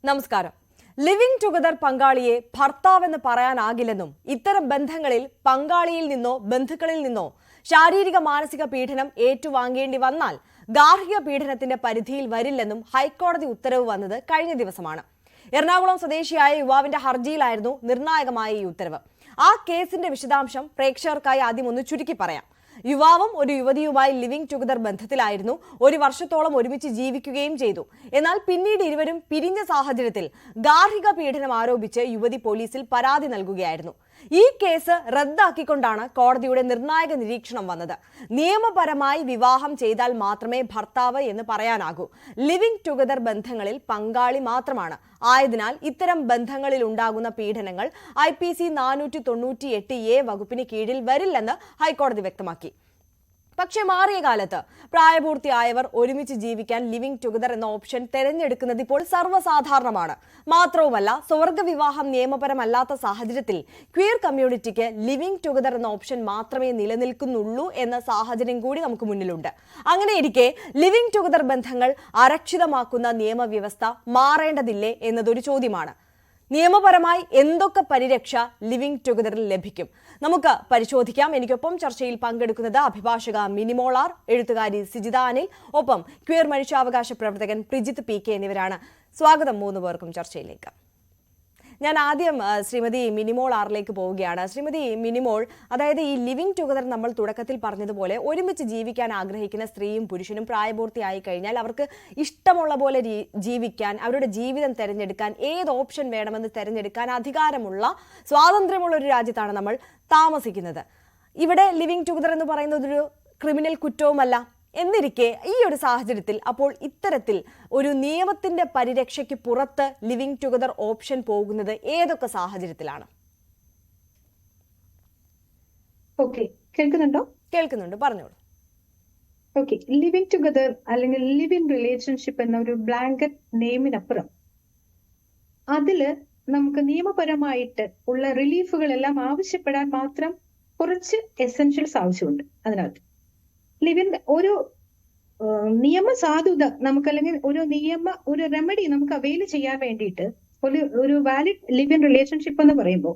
നമസ്കാരം. Living together പങ്കാളിയെ ഭർത്താവെന്ന് പറയാനാകില്ലെന്നും ഇത്തരം ബന്ധങ്ങളിൽ പങ്കാളിയിൽ നിന്നോ ബന്ധുക്കളിൽ നിന്നോ ശാരീരിക മാനസിക പീഡനം ഏറ്റുവാങ്ങേണ്ടി വന്നാൽ ഗാർഹിക പീഡനത്തിന്റെ പരിധിയിൽ വരില്ലെന്നും ഹൈക്കോടതി ഉത്തരവ് വന്നത് കഴിഞ്ഞ ദിവസമാണ്. എറണാകുളം സ്വദേശിയായ യുവാവിന്റെ ഹർജിയിലായിരുന്നു നിർണായകമായ ഈ ഉത്തരവ്. ആ കേസിന്റെ വിശദാംശം പ്രേക്ഷകർക്കായി ആദ്യം ഒന്ന് ചുരുക്കി പറയാം. യുവാവും ഒരു യുവതിയുമായി ലിവിംഗ് ടുഗദർ ബന്ധത്തിലായിരുന്നു. ഒരു വർഷത്തോളം ഒരുമിച്ച് ജീവിക്കുകയും ചെയ്തു. എന്നാൽ പിന്നീട് ഇരുവരും പിരിഞ്ഞ സാഹചര്യത്തിൽ ഗാർഹിക പീഡനം ആരോപിച്ച് യുവതി പോലീസിൽ പരാതി നൽകുകയായിരുന്നു. ഈ കേസ് റദ്ദാക്കിക്കൊണ്ടാണ് കോടതിയുടെ നിർണായക നിരീക്ഷണം വന്നത്. നിയമപരമായി വിവാഹം ചെയ്താൽ മാത്രമേ ഭർത്താവ് എന്ന് പറയാനാകൂ. ലിവിംഗ് ടുഗദർ ബന്ധങ്ങളിൽ പങ്കാളി മാത്രമാണ്. ആയതിനാൽ ഇത്തരം ബന്ധങ്ങളിൽ ഉണ്ടാകുന്ന പീഡനങ്ങൾ IPC 498A വകുപ്പിന് കീഴിൽ വരില്ലെന്ന് ഹൈക്കോടതി വ്യക്തമാക്കി. പക്ഷേ മാറിയ കാലത്ത് പ്രായപൂർത്തിയായവർ ഒരുമിച്ച് ജീവിക്കാൻ ലിവിംഗ് ടുഗദർ എന്ന ഓപ്ഷൻ തെരഞ്ഞെടുക്കുന്നത് ഇപ്പോൾ സർവ്വസാധാരണമാണ്. മാത്രവുമല്ല, സ്വർഗവിവാഹം നിയമപരമല്ലാത്ത സാഹചര്യത്തിൽ ക്വീർ കമ്മ്യൂണിറ്റിക്ക് ലിവിംഗ് ടുഗദർ എന്ന ഓപ്ഷൻ മാത്രമേ നിലനിൽക്കുന്നുള്ളൂ എന്ന സാഹചര്യം കൂടി നമുക്ക് മുന്നിലുണ്ട്. അങ്ങനെയിരിക്കെ ലിവിംഗ് ടുഗദർ ബന്ധങ്ങൾ അരക്ഷിതമാക്കുന്ന നിയമവ്യവസ്ഥ മാറേണ്ടതില്ലേ എന്നതൊരു ചോദ്യമാണ്. നിയമപരമായി എന്തൊക്കെ പരിരക്ഷ ലിവിംഗ് ടുഗദറിൽ ലഭിക്കും? നമുക്ക് പരിശോധിക്കാം. എനിക്കൊപ്പം ചർച്ചയിൽ പങ്കെടുക്കുന്നത് അഭിഭാഷക മിനിമോൾ ആർ, എഴുത്തുകാരി സിജിത അനിൽ, ഒപ്പം ക്വീർ മനുഷ്യാവകാശ പ്രവർത്തകൻ പ്രിജിത്ത് PK എന്നിവരാണ്. സ്വാഗതം മൂന്ന് പേർക്കും ചർച്ചയിലേക്ക്. ഞാൻ ആദ്യം ശ്രീമതി മിനിമോൾ ആറിലേക്ക് പോവുകയാണ്. ശ്രീമതി മിനിമോൾ, അതായത് ഈ ലിവിംഗ് ടുഗദർ നമ്മൾ തുടക്കത്തിൽ പറഞ്ഞതുപോലെ ഒരുമിച്ച് ജീവിക്കാൻ ആഗ്രഹിക്കുന്ന സ്ത്രീയും പുരുഷനും പ്രായപൂർത്തിയായി കഴിഞ്ഞാൽ അവർക്ക് ഇഷ്ടമുള്ള പോലെ ജീവിക്കാൻ, അവരുടെ ജീവിതം തിരഞ്ഞെടുക്കാൻ, ഏത് ഓപ്ഷൻ വേണമെന്ന് തിരഞ്ഞെടുക്കാൻ അധികാരമുള്ള, സ്വാതന്ത്ര്യമുള്ള ഒരു രാജ്യത്താണ് നമ്മൾ താമസിക്കുന്നത്. ഇവിടെ ലിവിംഗ് ടുഗദർ എന്ന് പറയുന്നത് ഒരു ക്രിമിനൽ കുറ്റവുമല്ല. എന്നിരിക്കെ ഈ ഒരു സാഹചര്യത്തിൽ അപ്പോൾ ഇത്തരത്തിൽ ഒരു നിയമത്തിന്റെ പരിരക്ഷയ്ക്ക് പുറത്ത് ലിവിംഗ് ടുഗദർ ഓപ്ഷൻ പോകുന്നത് ഏതൊക്കെ സാഹചര്യത്തിലാണ്? കേൾക്കുന്നുണ്ട്, പറഞ്ഞോളൂ. ലിവിംഗ് ടുഗദർ അല്ലെങ്കിൽ ലിവ് ഇൻ റിലേഷൻഷിപ്പ് എന്ന ഒരു ബ്ലാങ്കറ്റ് നെയിമിനപ്പുറം അതില് നമുക്ക് നിയമപരമായിട്ട് ഉള്ള റിലീഫുകളെല്ലാം ആവശ്യപ്പെടാൻ മാത്രം കുറച്ച് എസെൻഷ്യൽസ് ആവശ്യമുണ്ട്. അതിനകത്ത് ലിവിൻ ഒരു നിയമസാധുത നമുക്ക്, അല്ലെങ്കിൽ ഒരു റെമഡി നമുക്ക് അവൈൽ ചെയ്യാൻ വേണ്ടിയിട്ട് ഒരു വാലിഡ് ലിവ് ഇൻ റിലേഷൻഷിപ്പ് എന്ന് പറയുമ്പോൾ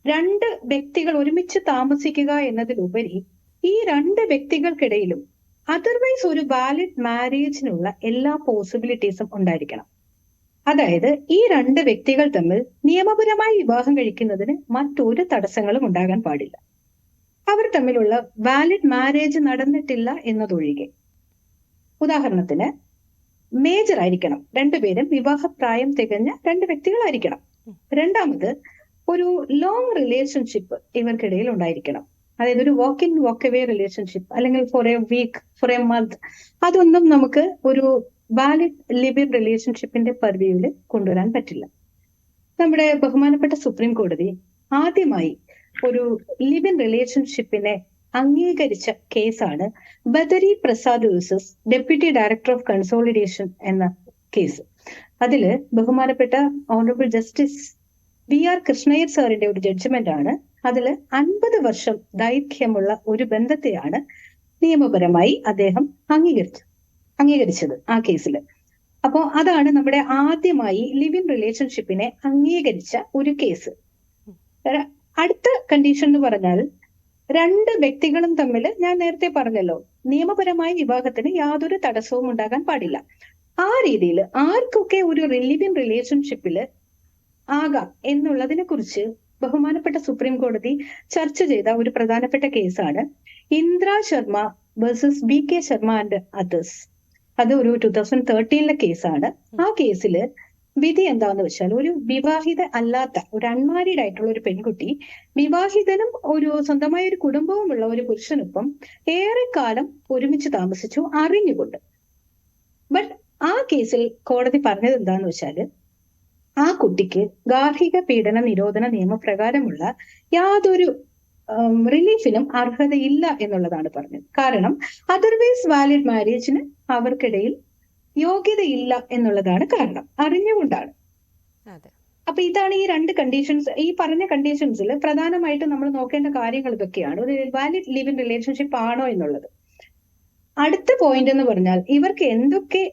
രണ്ട് വ്യക്തികൾ ഒരുമിച്ച് താമസിക്കുക എന്നതിലുപരി ഈ രണ്ട് വ്യക്തികൾക്കിടയിലും അതർവൈസ് ഒരു വാലിഡ് മാരേജിനുള്ള എല്ലാ പോസിബിലിറ്റീസും ഉണ്ടായിരിക്കണം. അതായത് ഈ രണ്ട് വ്യക്തികൾ തമ്മിൽ നിയമപരമായി വിവാഹം കഴിക്കുന്നതിന് മറ്റൊരു തടസ്സങ്ങളും ഉണ്ടാകാൻ പാടില്ല. അവർ തമ്മിലുള്ള വാലിഡ് മാരേജ് നടന്നിട്ടില്ല എന്നതൊഴികെ. ഉദാഹരണത്തിന്, മേജർ ആയിരിക്കണം, രണ്ടുപേരും വിവാഹപ്രായം തികഞ്ഞ രണ്ട് വ്യക്തികളായിരിക്കണം. രണ്ടാമത്, ഒരു ലോങ് റിലേഷൻഷിപ്പ് ഇവർക്കിടയിൽ ഉണ്ടായിരിക്കണം. അതായത് ഒരു walk in walk away relationship, അല്ലെങ്കിൽ for a week, for a month, അതൊന്നും നമുക്ക് ഒരു വാലിഡ് ലിവ് ഇൻ റിലേഷൻഷിപ്പിന്റെ പർവ്യൂവിൽ കൊണ്ടുവരാൻ പറ്റില്ല. നമ്മുടെ ബഹുമാനപ്പെട്ട സുപ്രീം കോടതി ആദ്യമായി ഒരു ലിവ് ഇൻ റിലേഷൻഷിപ്പിനെ അംഗീകരിച്ച കേസാണ് Badri Prasad versus deputy director of consolidation എന്ന കേസ്. അതില് ബഹുമാനപ്പെട്ട ഓണറബിൾ ജസ്റ്റിസ് BR കൃഷ്ണയ്യർ സാറിന്റെ ഒരു ജഡ്ജ്മെന്റ് ആണ്. അതില് 50 വർഷം ദൈർഘ്യമുള്ള ഒരു ബന്ധത്തെയാണ് നിയമപരമായി അദ്ദേഹം അംഗീകരിച്ചത് ആ കേസിൽ. അപ്പോ അതാണ് നമ്മുടെ ആദ്യമായി ലിവ് ഇൻ റിലേഷൻഷിപ്പിനെ അംഗീകരിച്ച ഒരു കേസ്. അടുത്ത കണ്ടീഷൻ എന്ന് പറഞ്ഞാൽ, രണ്ട് വ്യക്തികളും തമ്മിൽ, ഞാൻ നേരത്തെ പറഞ്ഞല്ലോ, നിയമപരമായ വിവാഹത്തിന് യാതൊരു തടസ്സവും ഉണ്ടാകാൻ പാടില്ല. ആ രീതിയിൽ ആർക്കൊക്കെ ഒരു ലിവ് ഇൻ റിലേഷൻഷിപ്പിൽ ആകാം എന്നുള്ളതിനെ കുറിച്ച് ബഹുമാനപ്പെട്ട സുപ്രീം കോടതി ചർച്ച ചെയ്ത ഒരു പ്രധാനപ്പെട്ട കേസാണ് Indra Sharma versus BK Sharma and others. അത് ഒരു 2013 കേസാണ്. ആ കേസില് വിധി എന്താന്ന് വെച്ചാൽ, ഒരു വിവാഹിത അല്ലാത്ത, ഒരു അൺമാരീഡ് ആയിട്ടുള്ള ഒരു പെൺകുട്ടി വിവാഹിതനും ഒരു സ്വന്തമായ ഒരു കുടുംബവുമുള്ള ഒരു പുരുഷനൊപ്പം ഏറെക്കാലം ഒരുമിച്ച് താമസിച്ചു അറിഞ്ഞുകൊണ്ട്. ബട്ട് ആ കേസിൽ കോടതി പറഞ്ഞത് എന്താന്ന് വെച്ചാല്, ആ കുട്ടിക്ക് ഗാർഹിക പീഡന നിരോധന നിയമപ്രകാരമുള്ള യാതൊരു റിലീഫിനും അർഹതയില്ല എന്നുള്ളതാണ് പറഞ്ഞത്. കാരണം അതർവൈസ് വാലിഡ് മാരേജിന് അവർക്കിടയിൽ യോഗ്യതയില്ല എന്നുള്ളതാണ് കാരണം, അറിഞ്ഞുകൊണ്ടാണ്. അപ്പൊ ഇതാണ് ഈ രണ്ട് കണ്ടീഷൻസ്. ഈ പറഞ്ഞ കണ്ടീഷൻസിൽ പ്രധാനമായിട്ട് നമ്മൾ നോക്കേണ്ട കാര്യങ്ങൾ ഇതൊക്കെയാണ്. ഒരു വാലിഡ് ലിവ് ഇൻ റിലേഷൻഷിപ്പ് ആണോ എന്നുള്ളത്. അടുത്ത പോയിന്റ് എന്ന് പറഞ്ഞാൽ, ഇവർക്ക് എന്തൊക്കെ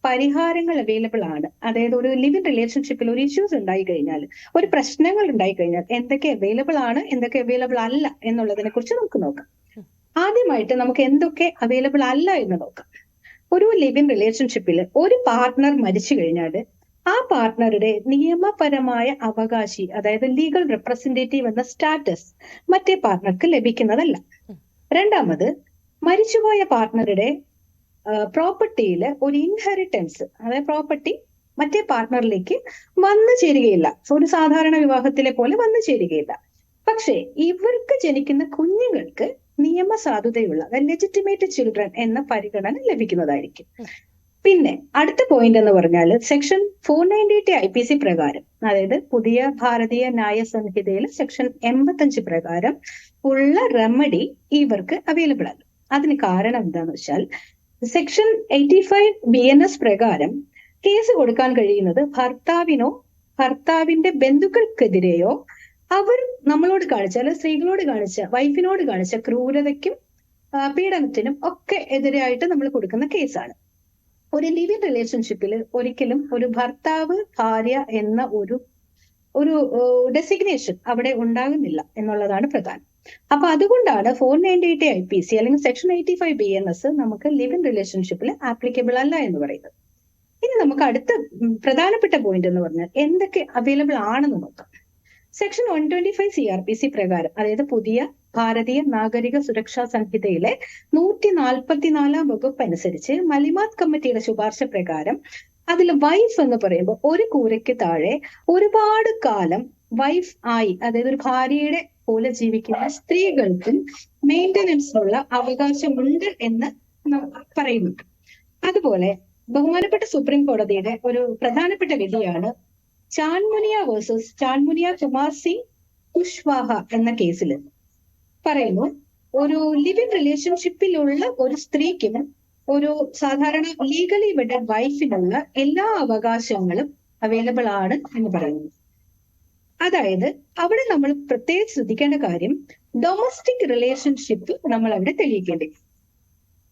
പരിഹാരങ്ങൾ അവൈലബിൾ ആണ്. അതായത് ഒരു ലിവ് ഇൻ റിലേഷൻഷിപ്പിൽ ഒരു ഇഷ്യൂസ് ഉണ്ടായി കഴിഞ്ഞാൽ, ഒരു പ്രശ്നങ്ങൾ ഉണ്ടായി കഴിഞ്ഞാൽ എന്തൊക്കെ അവൈലബിൾ ആണ്, എന്തൊക്കെ അവൈലബിൾ അല്ല എന്നുള്ളതിനെ കുറിച്ച് നമുക്ക് നോക്കാം. ആദ്യമായിട്ട് നമുക്ക് എന്തൊക്കെ അവൈലബിൾ അല്ല എന്ന് നോക്കാം. ഒരു ലിവ് ഇൻ റിലേഷൻഷിപ്പിൽ ഒരു പാർട്ട്ണർ മരിച്ചു കഴിഞ്ഞാൽ ആ പാർട്ട്ണറുടെ നിയമപരമായ അവകാശി, അതായത് ലീഗൽ റെപ്രസെന്റേറ്റീവ് എന്ന സ്റ്റാറ്റസ് മറ്റേ പാർട്ട്ണർക്ക് ലഭിക്കുന്നതല്ല. രണ്ടാമത്, മരിച്ചുപോയ പാർട്ട്ണറുടെ പ്രോപ്പർട്ടിയിൽ ഒരു ഇൻഹെറിറ്റൻസ്, അതായത് പ്രോപ്പർട്ടി മറ്റേ പാർട്ട്ണറിലേക്ക് വന്നു ചേരുകയില്ല. ഒരു സാധാരണ വിവാഹത്തിലെ പോലെ വന്നു ചേരുകയില്ല. പക്ഷേ ഇവർക്ക് ജനിക്കുന്ന കുഞ്ഞുങ്ങൾക്ക് നിയമസാധുതയുള്ള ലെജിറ്റിമേറ്റ് ചിൽഡ്രൻ എന്ന പരിഗണന ലഭിക്കുന്നതായിരിക്കും. പിന്നെ അടുത്ത പോയിന്റ് എന്ന് പറഞ്ഞാൽ സെക്ഷൻ 498 IPC പ്രകാരം, അതായത് പുതിയ ഭാരതീയ ന്യായ സംഹിതയിലെ സെക്ഷൻ 85 പ്രകാരം ഉള്ള റെമഡി ഇവർക്ക് അവൈലബിൾ അല്ല. അതിന് കാരണം എന്താന്ന് വെച്ചാൽ സെക്ഷൻ 85 BNS പ്രകാരം കേസ് കൊടുക്കാൻ കഴിയുന്നത് ഭർത്താവിനോ ഭർത്താവിന്റെ ബന്ധുക്കൾക്കെതിരെയോ അവർ നമ്മളോട് കാണിച്ച, അല്ലെ സ്ത്രീകളോട് കാണിച്ച, വൈഫിനോട് കാണിച്ച ക്രൂരതയ്ക്കും പീഡനത്തിനും ഒക്കെ എതിരായിട്ട് നമ്മൾ കൊടുക്കുന്ന കേസാണ്. ഒരു ലിവ് ഇൻ റിലേഷൻഷിപ്പിൽ ഒരിക്കലും ഒരു ഭർത്താവ് ഭാര്യ എന്ന ഒരു ഡെസിഗ്നേഷൻ അവിടെ ഉണ്ടാകുന്നില്ല എന്നുള്ളതാണ് പ്രധാനം. അപ്പൊ അതുകൊണ്ടാണ് 498 IPC അല്ലെങ്കിൽ സെക്ഷൻ 85 BNS നമുക്ക് ലിവ് ഇൻ റിലേഷൻഷിപ്പിൽ ആപ്ലിക്കബിൾ അല്ല എന്ന് പറയുന്നത്. ഇനി നമുക്ക് അടുത്ത പ്രധാനപ്പെട്ട പോയിന്റ് എന്ന് പറഞ്ഞാൽ എന്തൊക്കെ അവൈലബിൾ ആണെന്ന് നോക്കാം. സെക്ഷൻ 125 CRPC പ്രകാരം, അതായത് പുതിയ ഭാരതീയ നാഗരിക സുരക്ഷാ സംഹിതയിലെ 144 വകുപ്പ് അനുസരിച്ച് മലിമാത് കമ്മിറ്റിയുടെ ശുപാർശ പ്രകാരം അതിൽ വൈഫ് എന്ന് പറയുമ്പോൾ ഒരു കൂരയ്ക്ക് താഴെ ഒരുപാട് കാലം വൈഫ് ആയി, അതായത് ഒരു ഭാര്യയുടെ പോലെ ജീവിക്കുന്ന സ്ത്രീകൾക്കും മെയിന്റനൻസിനുള്ള അവകാശമുണ്ട് എന്ന് പറയുന്നുണ്ട്. അതുപോലെ ബഹുമാനപ്പെട്ട സുപ്രീം കോടതിയുടെ ഒരു പ്രധാനപ്പെട്ട വിധിയാണ് ചാൻമുനിയ വേഴ്സസ് ചാൻമുനിയ കുമാർ സിംഗ് കുഷ്വാഹ എന്ന കേസിൽ പറയുന്നു, ഒരു ലിവ് ഇൻ റിലേഷൻഷിപ്പിലുള്ള ഒരു സ്ത്രീക്കും ഒരു സാധാരണ ലീഗലി വെഡഡ് വൈഫിനുള്ള എല്ലാ അവകാശങ്ങളും അവൈലബിൾ ആണ് എന്ന് പറയുന്നു. അതായത് അവിടെ നമ്മൾ പ്രത്യേകം ശ്രദ്ധിക്കേണ്ട കാര്യം, ഡൊമസ്റ്റിക് റിലേഷൻഷിപ്പ് നമ്മൾ അവിടെ തെളിയിക്കേണ്ടി.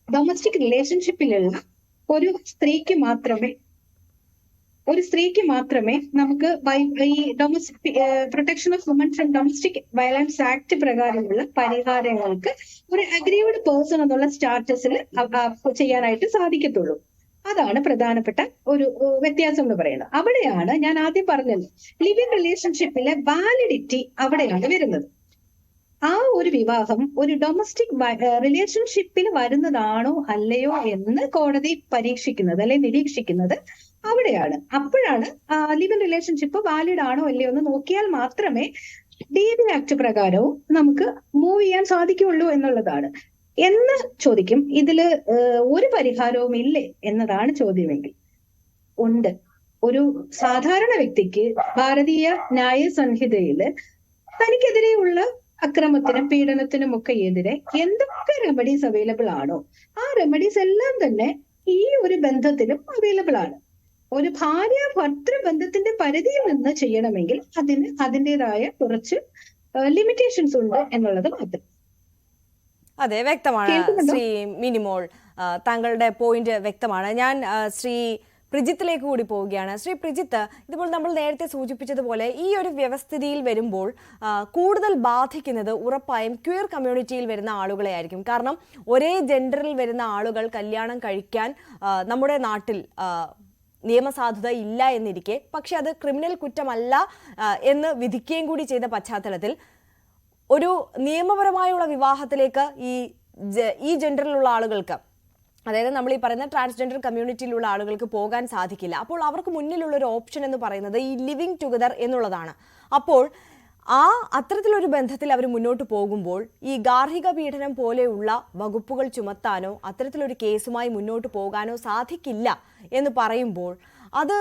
ഡൊമസ്റ്റിക് റിലേഷൻഷിപ്പിലുള്ള ഒരു സ്ത്രീക്ക് മാത്രമേ നമുക്ക് ഈ protection of woman from domestic violence act പ്രകാരമുള്ള പരിഹാരങ്ങൾക്ക് ഒരു അഗ്രീവ്ഡ് പേഴ്സൺ എന്നുള്ള സ്റ്റാറ്റസിൽ ചെയ്യാനായിട്ട് സാധിക്കത്തുള്ളൂ. അതാണ് പ്രധാനപ്പെട്ട ഒരു വ്യത്യാസം എന്ന് പറയുന്നത്. അവിടെയാണ് ഞാൻ ആദ്യം പറഞ്ഞത്, ലിവ് ഇൻ റിലേഷൻഷിപ്പിലെ വാലിഡിറ്റി അവിടെയാണ് വരുന്നത്. ആ ഒരു വിവാഹം ഒരു ഡൊമസ്റ്റിക് റിലേഷൻഷിപ്പിൽ വരുന്നതാണോ അല്ലയോ എന്ന് കോടതി പരീക്ഷിക്കുന്നത് അല്ലെങ്കിൽ നിരീക്ഷിക്കുന്നത് അവിടെയാണ്. അപ്പോഴാണ് ലിവ് ഇൻ റിലേഷൻഷിപ്പ് വാലിഡ് ആണോ അല്ലയോ എന്ന് നോക്കിയാൽ മാത്രമേ DV ആക്ട് പ്രകാരവും നമുക്ക് മൂവ് ചെയ്യാൻ സാധിക്കുള്ളൂ എന്നുള്ളതാണ്. എന്ന് ചോദിക്കും, ഇതില് ഒരു പരിഹാരവും ഇല്ലേ എന്നതാണ് ചോദ്യമെങ്കിൽ ഉണ്ട്. ഒരു സാധാരണ വ്യക്തിക്ക് ഭാരതീയ ന്യായ സംഹിതയില് തനിക്കെതിരെയുള്ള അക്രമത്തിനും പീഡനത്തിനും ഒക്കെ എതിരെ എന്തൊക്കെ റെമഡീസ് അവൈലബിൾ ആണോ ആ റെമഡീസ് എല്ലാം തന്നെ ഈ ഒരു ബന്ധത്തിലും അവൈലബിൾ ആണ്. ഒരു ഭാര്യ ഭർത്തൃ ബന്ധത്തിന്റെ പരിധിയിൽ നിന്ന് ചെയ്യണമെങ്കിൽ അതിന് അതിൻ്റെതായ കുറച്ച് ലിമിറ്റേഷൻസ് ഉണ്ട് എന്നുള്ളത് മാത്രം. അതെ, വ്യക്തമാണ് ശ്രീ മിനിമോൾ, താങ്കളുടെ പോയിന്റ് വ്യക്തമാണ്. ഞാൻ ശ്രീ പ്രിജിത്തിലേക്ക് കൂടി പോവുകയാണ്. ശ്രീ പ്രിജിത്ത്, ഇതുപോലെ നമ്മൾ നേരത്തെ സൂചിപ്പിച്ചതുപോലെ ഈ ഒരു വ്യവസ്ഥിതിയിൽ വരുമ്പോൾ കൂടുതൽ ബാധിക്കുന്നത് ഉറപ്പായും ക്വീർ കമ്മ്യൂണിറ്റിയിൽ വരുന്ന ആളുകളെ ആയിരിക്കും. കാരണം ഒരേ ജെൻഡറിൽ വരുന്ന ആളുകൾ കല്യാണം കഴിക്കാൻ നമ്മുടെ നാട്ടിൽ നിയമസാധുത ഇല്ല എന്നിരിക്കെ, പക്ഷെ അത് ക്രിമിനൽ കുറ്റമല്ല എന്ന് വിധിക്കുകയും കൂടി ചെയ്ത പശ്ചാത്തലത്തിൽ ഒരു നിയമപരമായുള്ള വിവാഹത്തിലേക്ക് ഈ ജെൻഡറിലുള്ള ആളുകൾക്ക്, അതായത് നമ്മൾ ഈ പറയുന്ന ട്രാൻസ്ജെൻഡർ കമ്മ്യൂണിറ്റിയിലുള്ള ആളുകൾക്ക് പോകാൻ സാധിക്കില്ല. അപ്പോൾ അവർക്ക് മുന്നിലുള്ള ഒരു ഓപ്ഷൻ എന്ന് പറയുന്നത് ഈ ലിവിങ് ടുഗദർ എന്നുള്ളതാണ്. അപ്പോൾ അത്തരത്തിലൊരു ബന്ധത്തിൽ അവർ മുന്നോട്ട് പോകുമ്പോൾ ഈ ഗാർഹിക പീഡനം പോലെയുള്ള വകുപ്പുകൾ ചുമത്താനോ അത്തരത്തിലൊരു കേസുമായി മുന്നോട്ട് പോകാനോ സാധിക്കില്ല എന്ന് പറയുമ്പോൾ അത്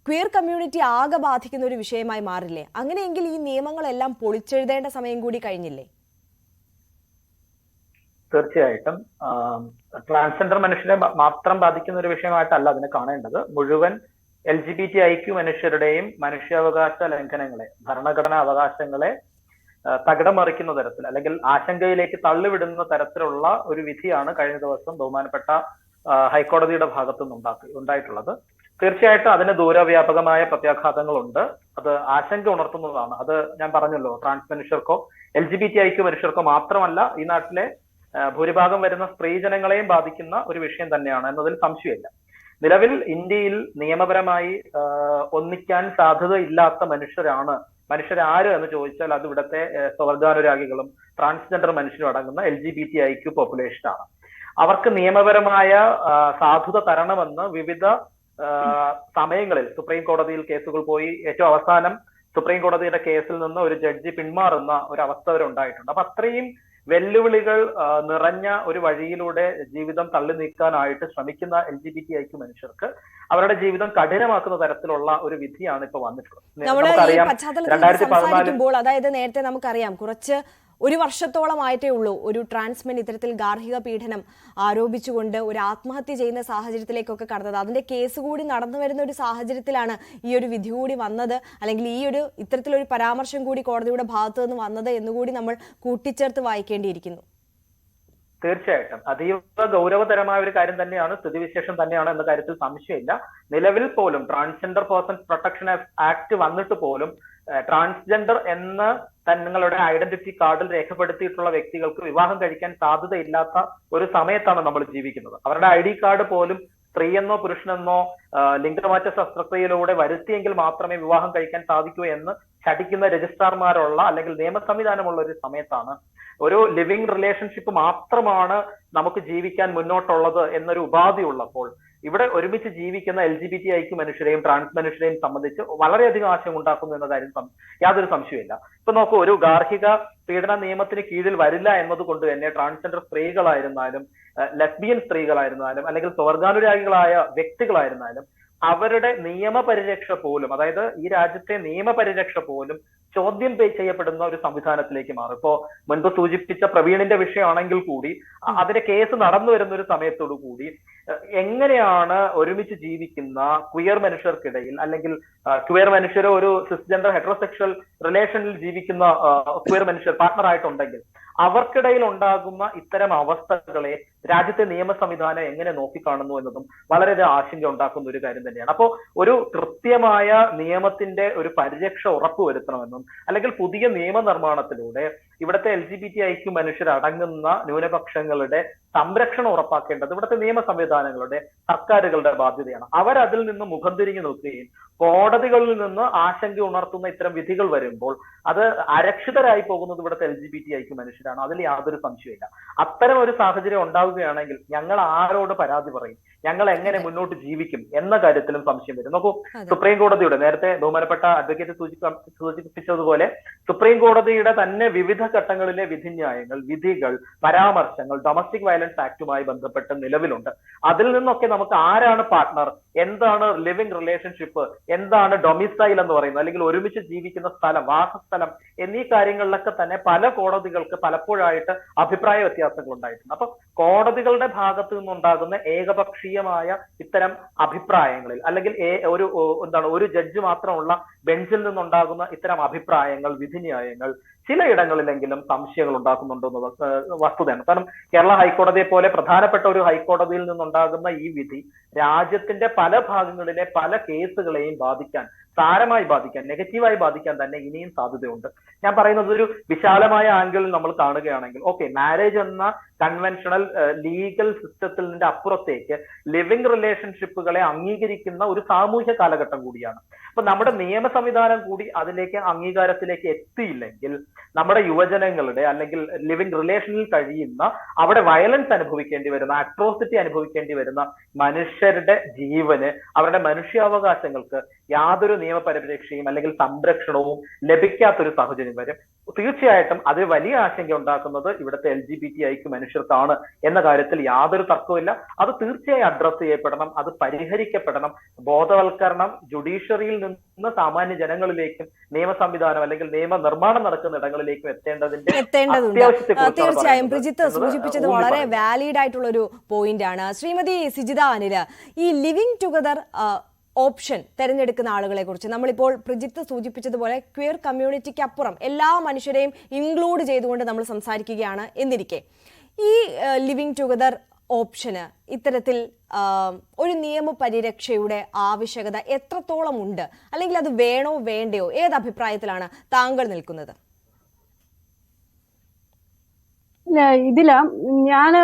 ക്വീർ കമ്മ്യൂണിറ്റി ആകെ ബാധിക്കുന്ന ഒരു വിഷയമായി മാറില്ലേ? അങ്ങനെയെങ്കിൽ ഈ നിയമങ്ങളെല്ലാം പൊളിച്ചെഴുതേണ്ട സമയം കൂടി കഴിഞ്ഞില്ലേ? തീർച്ചയായിട്ടും ട്രാൻസ്ജെൻഡർ മനുഷ്യരെ മാത്രം ബാധിക്കുന്ന ഒരു വിഷയമായിട്ടല്ല അതിനെ കാണേണ്ടത്. മുഴുവൻ LGBTIQ മനുഷ്യരുടെയും മനുഷ്യാവകാശ ലംഘനങ്ങളെ, ഭരണഘടനാ അവകാശങ്ങളെ തകിടം മറിക്കുന്ന തരത്തിൽ അല്ലെങ്കിൽ ആശങ്കയിലേക്ക് തള്ളിവിടുന്ന തരത്തിലുള്ള ഒരു വിധിയാണ് കഴിഞ്ഞ ദിവസം ബഹുമാനപ്പെട്ട ഹൈക്കോടതിയുടെ ഭാഗത്തുനിന്ന് ഉണ്ടായിട്ടുള്ളത്. തീർച്ചയായിട്ടും അതിന് ദൂരവ്യാപകമായ പ്രത്യാഘാതങ്ങളുണ്ട്. അത് ആശങ്ക ഉണർത്തുന്നതാണ്. അത് ഞാൻ പറഞ്ഞല്ലോ, ട്രാൻസ് മനുഷ്യർക്കോ LGBTIQ മനുഷ്യർക്കോ മാത്രമല്ല, ഈ നാട്ടിലെ ഭൂരിഭാഗം വരുന്ന സ്ത്രീജനങ്ങളെയും ബാധിക്കുന്ന ഒരു വിഷയം തന്നെയാണ് എന്നതിൽ സംശയമില്ല. നിലവിൽ ഇന്ത്യയിൽ നിയമപരമായി ഒന്നിക്കാൻ സാധ്യതയില്ലാത്ത മനുഷ്യരാര് എന്ന് ചോദിച്ചാൽ അത് ഇവിടുത്തെ സ്വർഗാനുരാഗികളും ട്രാൻസ്ജെൻഡർ മനുഷ്യരും അടങ്ങുന്ന LGBTIQ പോപ്പുലേഷനാണ്. അവർക്ക് നിയമപരമായ സാധുത തരണമെന്ന് വിവിധ സമയങ്ങളിൽ സുപ്രീം കോടതിയിൽ കേസുകൾ പോയി ഏറ്റവും അവസാനം സുപ്രീം കോടതിയുടെ കേസിൽ നിന്ന് ഒരു ജഡ്ജി പിന്മാറുന്ന ഒരു അവസ്ഥ വരെ ഉണ്ടായിട്ടുണ്ട്. അപ്പൊ അത്രയും വെല്ലുവിളികൾ നിറഞ്ഞ ഒരു വഴിയിലൂടെ ജീവിതം തള്ളി നീക്കാനായിട്ട് ശ്രമിക്കുന്ന LGBTIQ മനുഷ്യർക്ക് അവരുടെ ജീവിതം കഠിനമാക്കുന്ന തരത്തിലുള്ള ഒരു വിധിയാണ് ഇപ്പൊ വന്നിട്ടുള്ളത്. നമുക്കറിയാം, സംസാരിക്കുമ്പോൾ അതായത് നേരത്തെ നമുക്കറിയാം കുറച്ച് ഒരു വർഷത്തോളമായിട്ടേ ഉള്ളൂ ഒരു ട്രാൻസ്മെൻ ഇത്തരത്തിൽ ഗാർഹിക പീഡനം ആരോപിച്ചുകൊണ്ട് ഒരു ആത്മഹത്യ ചെയ്യുന്ന സാഹചര്യത്തിലേക്കൊക്കെ കടന്നത്. അതിന്റെ കേസ് കൂടി നടന്നു വരുന്ന ഒരു സാഹചര്യത്തിലാണ് ഈ ഒരു വിധി കൂടി വന്നത്, അല്ലെങ്കിൽ ഈ ഒരു ഇത്തരത്തിലൊരു പരാമർശം കൂടി കോടതിയുടെ ഭാഗത്തു നിന്ന് വന്നത് എന്നുകൂടി നമ്മൾ കൂട്ടിച്ചേർത്ത് വായിക്കേണ്ടിയിരിക്കുന്നു. തീർച്ചയായിട്ടും അതീവ ഗൗരവതരമായ ഒരു കാര്യം തന്നെയാണ്, സ്ഥിതിവിശേഷം തന്നെയാണ് എന്ന കാര്യത്തിൽ സംശയമില്ല. നിലവിൽ പോലും ട്രാൻസ്ജെൻഡർ പേഴ്സൺസ് പ്രൊട്ടക്ഷൻ ആക്ട് വന്നിട്ട് പോലും ട്രാൻസ്ജെൻഡർ എന്ന് നിങ്ങളുടെ ഐഡന്റിറ്റി കാർഡിൽ രേഖപ്പെടുത്തിയിട്ടുള്ള വ്യക്തികൾക്ക് വിവാഹം കഴിക്കാൻ സാധ്യതയില്ലാത്ത ഒരു സമയത്താണ് നമ്മൾ ജീവിക്കുന്നത്. അവരുടെ ID കാർഡ് പോലും സ്ത്രീയെന്നോ പുരുഷനെന്നോ ലിംഗമാറ്റ ശസ്ത്രക്രിയയിലൂടെ വരുത്തിയെങ്കിൽ മാത്രമേ വിവാഹം കഴിക്കാൻ സാധിക്കൂ എന്ന് ശഠിക്കുന്ന രജിസ്ട്രാർമാരുള്ള അല്ലെങ്കിൽ നിയമ സംവിധാനമുള്ള ഒരു സമയത്താണ് ഒരു ലിവിംഗ് റിലേഷൻഷിപ്പ് മാത്രമാണ് നമുക്ക് ജീവിക്കാൻ മുന്നോട്ടുള്ളത് എന്നൊരു ഉപാധി ഉള്ളപ്പോൾ ഇവിടെ ഒരുമിച്ച് ജീവിക്കുന്ന LGBTIQ മനുഷ്യരെയും ട്രാൻസ് മനുഷ്യരെയും സംബന്ധിച്ച് വളരെയധികം ആശങ്ക ഉണ്ടാക്കുന്നു എന്ന കാര്യം യാതൊരു സംശയമില്ല. ഇപ്പൊ നോക്കൂ, ഒരു ഗാർഹിക പീഡന നിയമത്തിന് കീഴിൽ വരില്ല എന്നതുകൊണ്ട് തന്നെ ട്രാൻസ്ജെൻഡർ സ്ത്രീകളായിരുന്നാലും ലെസ്ബിയൻ സ്ത്രീകളായിരുന്നാലും അല്ലെങ്കിൽ സ്വർഗാനുരാഗികളായ വ്യക്തികളായിരുന്നാലും അവരുടെ നിയമപരിരക്ഷ പോലും, അതായത് ഈ രാജ്യത്തെ നിയമപരിരക്ഷ പോലും ചോദ്യം ചെയ്യപ്പെടുന്ന ഒരു സംവിധാനത്തിലേക്ക് മാറും. ഇപ്പോ മുൻപ് സൂചിപ്പിച്ച പ്രവീണിന്റെ വിഷയമാണെങ്കിൽ കൂടി അതിന്റെ കേസ് നടന്നു വരുന്ന ഒരു സമയത്തോടു കൂടി എങ്ങനെയാണ് ഒരുമിച്ച് ജീവിക്കുന്ന ക്വിയർ മനുഷ്യർക്കിടയിൽ അല്ലെങ്കിൽ ക്വിയർ മനുഷ്യരോ ഒരു സിസ്ജെൻഡർ ഹെറ്ററോസെക്ഷൽ റിലേഷനിൽ ജീവിക്കുന്ന ക്വിയർ മനുഷ്യർ പാർട്ട്ണറായിട്ടുണ്ടെങ്കിൽ അവർക്കിടയിൽ ഉണ്ടാകുന്ന ഇത്തരം അവസ്ഥകളെ രാജ്യത്തെ നിയമ സംവിധാനം എങ്ങനെ നോക്കിക്കാണുന്നു എന്നതും വളരെയധികം ആശങ്ക ഉണ്ടാക്കുന്ന ഒരു കാര്യം തന്നെയാണ്. അപ്പോൾ ഒരു കൃത്യമായ നിയമത്തിന്റെ ഒരു പരിരക്ഷ ഉറപ്പുവരുത്തണമെന്നും അല്ലെങ്കിൽ പുതിയ നിയമനിർമ്മാണത്തിലൂടെ ഇവിടുത്തെ LGBTIQ മനുഷ്യരടങ്ങുന്ന ന്യൂനപക്ഷങ്ങളുടെ സംരക്ഷണം ഉറപ്പാക്കേണ്ടത് ഇവിടുത്തെ നിയമ സംവിധാനങ്ങളുടെ സർക്കാരുകളുടെ ബാധ്യതയാണ്. അവരതിൽ നിന്ന് മുഖം തിരിഞ്ഞു നിൽക്കുകയും കോടതികളിൽ നിന്ന് ആശങ്ക ഉണർത്തുന്ന ഇത്തരം വിധികൾ വരുമ്പോൾ അത് അരക്ഷിതരായി പോകുന്നത് ഇവിടുത്തെ LGBTIQ മനുഷ്യരാണ്. അതിൽ യാതൊരു സംശയമില്ല. അത്തരം ഒരു സാഹചര്യം ഉണ്ടാവുകയാണെങ്കിൽ ഞങ്ങൾ ആരോട് പരാതി പറയും, ഞങ്ങൾ എങ്ങനെ മുന്നോട്ട് ജീവിക്കും എന്ന കാര്യത്തിലും സംശയം വരും. നോക്കൂ, സുപ്രീം കോടതിയുടെ നേരത്തെ ബഹുമാനപ്പെട്ട അഡ്വക്കേറ്റ് സൂചിപ്പിച്ചതുപോലെ സുപ്രീം കോടതിയുടെ തന്നെ വിവിധ ഘട്ടങ്ങളിലെ വിധിന്യായങ്ങൾ, വിധികൾ, പരാമർശങ്ങൾ ഡൊമസ്റ്റിക് വയലൻസ് ആക്ടുമായി ബന്ധപ്പെട്ട് നിലവിലുണ്ട്. അതിൽ നിന്നൊക്കെ നമുക്ക് ആരാണ് പാർട്ട്ണർ, എന്താണ് ലിവിംഗ് റിലേഷൻഷിപ്പ്, എന്താണ് ഡൊമിസൈൽ എന്ന് പറയുന്നത്, അല്ലെങ്കിൽ ഒരുമിച്ച് ജീവിക്കുന്ന സ്ഥലം, വാസസ്ഥലം എന്നീ കാര്യങ്ങളിലൊക്കെ തന്നെ പല കോടതികൾക്ക് പലപ്പോഴായിട്ട് അഭിപ്രായ വ്യത്യാസങ്ങൾ ഉണ്ടായിട്ടുണ്ട്. അപ്പൊ കോടതികളുടെ ഭാഗത്തു നിന്നുണ്ടാകുന്ന ഏകപക്ഷീയമായ ഇത്തരം അഭിപ്രായങ്ങളിൽ അല്ലെങ്കിൽ ഒരു ജഡ്ജ് മാത്രമുള്ള ബെഞ്ചിൽ നിന്നുണ്ടാകുന്ന ഇത്തരം അഭിപ്രായങ്ങൾ, വിധിന്യായങ്ങൾ ചിലയിടങ്ങളിലെങ്കിലും സംശയങ്ങൾ ഉണ്ടാക്കുന്നുണ്ടെന്നത് വസ്തുതയാണ്. കാരണം കേരള ഹൈക്കോടതിയെ പോലെ പ്രധാനപ്പെട്ട ഒരു ഹൈക്കോടതിയിൽ നിന്നുണ്ടാകുന്ന ഈ വിധി രാജ്യത്തിന്റെ പല ഭാഗങ്ങളിലെ പല കേസുകളെയും സാരമായി ബാധിക്കാൻ, നെഗറ്റീവായി ബാധിക്കാൻ തന്നെ ഇനിയും സാധ്യതയുണ്ട്. ഞാൻ പറയുന്നത് ഒരു വിശാലമായ ആംഗിളിൽ നമ്മൾ കാണുകയാണെങ്കിൽ മാരേജ് എന്ന കൺവെൻഷണൽ ലീഗൽ സിസ്റ്റത്തിൽ നിന്റെ അപ്പുറത്തേക്ക് ലിവിംഗ് റിലേഷൻഷിപ്പുകളെ അംഗീകരിക്കുന്ന ഒരു സാമൂഹ്യ കാലഘട്ടം കൂടിയാണ്. അപ്പൊ നമ്മുടെ നിയമ സംവിധാനം കൂടി അതിലേക്ക് അംഗീകാരത്തിലേക്ക് എത്തിയില്ലെങ്കിൽ നമ്മുടെ യുവജനങ്ങളുടെ അല്ലെങ്കിൽ ലിവിംഗ് റിലേഷനിൽ കഴിയുന്ന അവിടെ വയലൻസ് അനുഭവിക്കേണ്ടി വരുന്ന, അട്രോസിറ്റി അനുഭവിക്കേണ്ടി വരുന്ന മനുഷ്യരുടെ ജീവന്, അവരുടെ മനുഷ്യാവകാശങ്ങൾക്ക് യാതൊരു നിയമപരിരക്ഷയും അല്ലെങ്കിൽ സംരക്ഷണവും ലഭിക്കാത്തൊരു സാഹചര്യം വരും. തീർച്ചയായിട്ടും അത് വലിയ ആശങ്ക ഉണ്ടാക്കുന്നത് ഇവിടുത്തെ LGBTIQ മനുഷ്യർക്കാണ് എന്ന കാര്യത്തിൽ യാതൊരു തർക്കവുമില്ല. അത് തീർച്ചയായും അഡ്രസ് ചെയ്യപ്പെടണം, അത് പരിഹരിക്കപ്പെടണം. ബോധവൽക്കരണം ജുഡീഷ്യറിയിൽ നിന്ന് സാമാന്യ ജനങ്ങളിലേക്കും നിയമ സംവിധാനം അല്ലെങ്കിൽ നിയമ നിർമ്മാണം നടക്കുന്ന ഇടങ്ങളിലേക്കും എത്തേണ്ടതുണ്ട്. തീർച്ചയായും പ്രിജിത്ത് സൂചിപ്പിച്ചത് വളരെ വാലിഡ് ആയിട്ടുള്ള ഒരു പോയിന്റ് ആണ്. ശ്രീമതി സിജിത അനിൽ, ഈ ലിവിംഗ് ടുഗദർ ഓപ്ഷൻ തിരഞ്ഞെടുക്കുന്ന ആളുകളെ കുറിച്ച് നമ്മളിപ്പോൾ പ്രിജിത്ത് സൂചിപ്പിച്ചതുപോലെ ക്വിയർ കമ്മ്യൂണിറ്റിക്ക് അപ്പുറം എല്ലാ മനുഷ്യരെയും ഇൻക്ലൂഡ് ചെയ്തുകൊണ്ട് നമ്മൾ സംസാരിക്കുകയാണ് എന്നിരിക്കെ ഈ ലിവിംഗ് ടുഗദർ ഓപ്ഷന് ഇത്തരത്തിൽ ഒരു നിയമപരിരക്ഷയുടെ ആവശ്യകത എത്രത്തോളം ഉണ്ട്, അല്ലെങ്കിൽ അത് വേണോ വേണ്ടയോ? ഏത് അഭിപ്രായത്തിലാണ് താങ്കൾ നിൽക്കുന്നത്? ഇതില് ഞാന്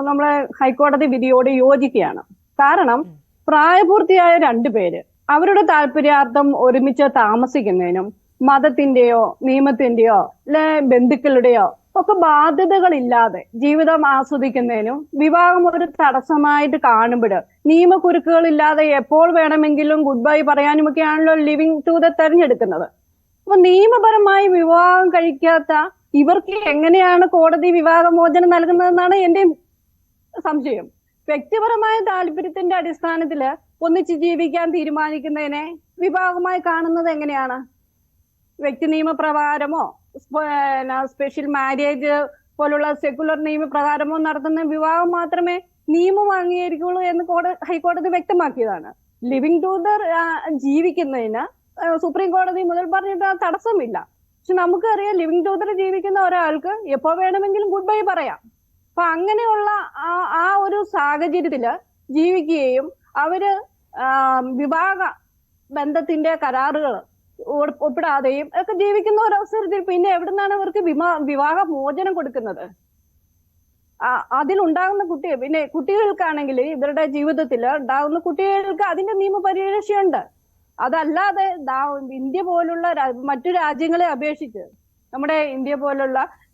നമ്മളെ ഹൈക്കോടതി വിധിയോട് യോജിക്കുകയാണ്. കാരണം പ്രായപൂർത്തിയായ രണ്ടുപേര് അവരുടെ താല്പര്യാർത്ഥം ഒരുമിച്ച് താമസിക്കുന്നതിനും മതത്തിന്റെയോ നിയമത്തിന്റെയോ അല്ലെ ബന്ധുക്കളുടെയോ ഒക്കെ ബാധ്യതകളില്ലാതെ ജീവിതം ആസ്വദിക്കുന്നതിനും വിവാഹം ഒരു തടസ്സമായിട്ട് കാണുമ്പോൾ നിയമക്കുരുക്കുകളില്ലാതെ എപ്പോൾ വേണമെങ്കിലും ഗുഡ് ബൈ പറയാനുമൊക്കെയാണല്ലോ ലിവിങ് ടൂഗദർ തെരഞ്ഞെടുക്കുന്നത്. അപ്പൊ നിയമപരമായി വിവാഹം കഴിക്കാത്ത ഇവർക്ക് എങ്ങനെയാണ് കോടതി വിവാഹമോചനം നൽകുന്നതെന്നാണ് എന്റെ സംശയം. വ്യക്തിപരമായ താല്പര്യത്തിന്റെ അടിസ്ഥാനത്തില് ഒന്നിച്ച് ജീവിക്കാൻ തീരുമാനിക്കുന്നതിനെ വിവാഹമായി കാണുന്നത് എങ്ങനെയാണ്? വ്യക്തി നിയമപ്രകാരമോ സ്പെഷ്യൽ മാരേജ് പോലുള്ള സെക്കുലർ നിയമപ്രകാരമോ നടത്തുന്ന വിവാഹം മാത്രമേ നിയമം അംഗീകരിക്കുള്ളൂ എന്ന് ഹൈക്കോടതി വ്യക്തമാക്കിയതാണ്. ലിവിങ് ടൂഗദർ ജീവിക്കുന്നതിന് സുപ്രീം കോടതി മുതൽ പറഞ്ഞിട്ട് തടസ്സമില്ല. പക്ഷെ നമുക്കറിയാം ലിവിങ് ടൂഗദർ ജീവിക്കുന്ന ഒരാൾക്ക് എപ്പോ വേണമെങ്കിലും ഗുഡ് ബൈ പറയാം. അപ്പൊ അങ്ങനെയുള്ള ആ ഒരു സാഹചര്യത്തില് ജീവിക്കുകയും അവര് വിവാഹ ബന്ധത്തിന്റെ കരാറുകൾ ഒപ്പിടാതെയും ഒക്കെ ജീവിക്കുന്ന ഒരവസരത്തിൽ പിന്നെ എവിടുന്നാണ് അവർക്ക് വിവാഹ മോചനം കൊടുക്കുന്നത്? അതിലുണ്ടാകുന്ന പിന്നെ കുട്ടികൾക്കാണെങ്കിൽ ഇവരുടെ ജീവിതത്തിൽ ഉണ്ടാകുന്ന കുട്ടികൾക്ക് അതിന്റെ നിയമപരിരക്ഷയുണ്ട്. അതല്ലാതെ ഇന്ത്യ പോലുള്ള മറ്റു രാജ്യങ്ങളെ അപേക്ഷിച്ച് നമ്മുടെ